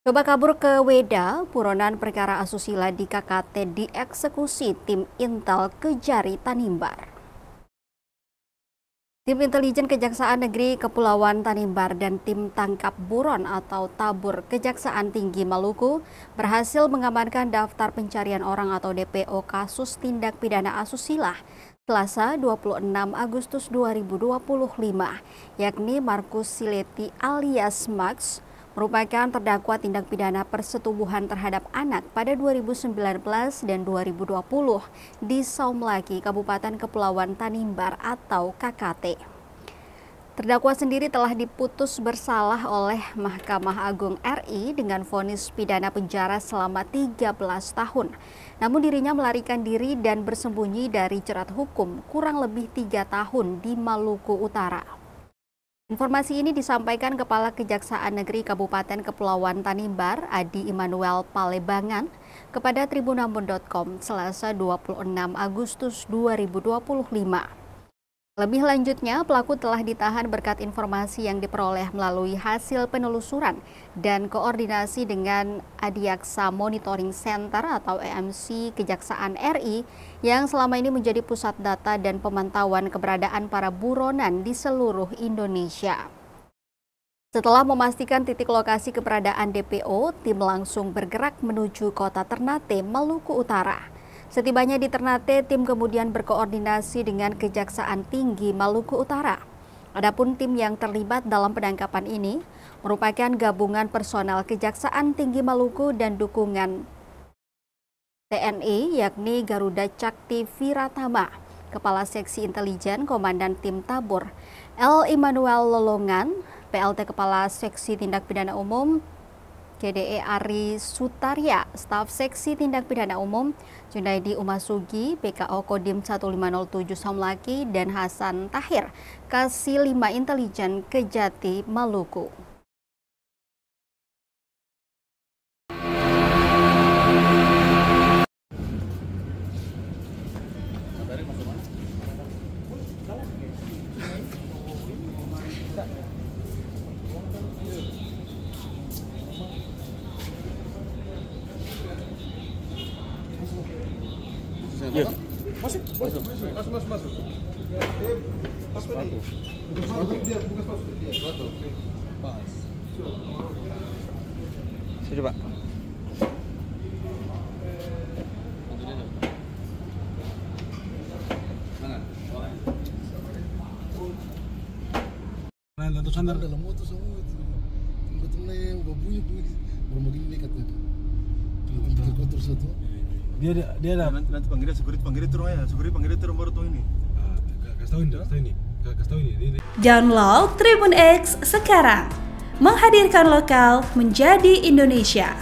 Coba kabur ke Weda, buronan perkara asusila di KKT dieksekusi tim Intel Kejari Tanimbar. Tim Intelijen Kejaksaan Negeri Kepulauan Tanimbar dan tim tangkap buron atau tabur Kejaksaan Tinggi Maluku berhasil mengamankan daftar pencarian orang atau DPO kasus tindak pidana asusila Selasa 26 Agustus 2025, yakni Markus Sileti alias Max, merupakan terdakwa tindak pidana persetubuhan terhadap anak pada 2019 dan 2020 di Saumlaki, Kabupaten Kepulauan Tanimbar atau KKT. Terdakwa sendiri telah diputus bersalah oleh Mahkamah Agung RI dengan vonis pidana penjara selama 13 tahun. Namun dirinya melarikan diri dan bersembunyi dari jerat hukum kurang lebih 3 tahun di Maluku Utara. Informasi ini disampaikan Kepala Kejaksaan Negeri Kabupaten Kepulauan Tanimbar, Adi Immanuel Palebangan, kepada tribunambon.com Selasa 26 Agustus 2025. Lebih lanjutnya, pelaku telah ditahan berkat informasi yang diperoleh melalui hasil penelusuran dan koordinasi dengan Adiaksa Monitoring Center atau EMC Kejaksaan RI yang selama ini menjadi pusat data dan pemantauan keberadaan para buronan di seluruh Indonesia. Setelah memastikan titik lokasi keberadaan DPO, tim langsung bergerak menuju kota Ternate, Maluku Utara. Setibanya di Ternate, tim kemudian berkoordinasi dengan Kejaksaan Tinggi Maluku Utara. Adapun tim yang terlibat dalam penangkapan ini merupakan gabungan personel Kejaksaan Tinggi Maluku dan dukungan TNI, yakni Garuda Cakti Viratama, Kepala Seksi Intelijen, Komandan Tim Tabur, L. Immanuel Lolongan, PLT Kepala Seksi Tindak Pidana Umum, KDE Ari Sutarya, Staf Seksi Tindak Pidana Umum, Junaidi Umasugi, PKO Kodim 1507 Saumlaki, dan Hasan Tahir, Kasih 5 Intelijen Kejati Maluku. Ya. Masuk. Pas. Sudah, Pak. Nah, lalu sandar dalam motor semua itu. Betul-betul yang bunyi bermodif katanya. Kotor satu. Dia ada. Nanti panggil turun ya. Panggil turun baru tuh ini. Kasih tahu ini. Download Tribun X sekarang. Menghadirkan lokal menjadi Indonesia.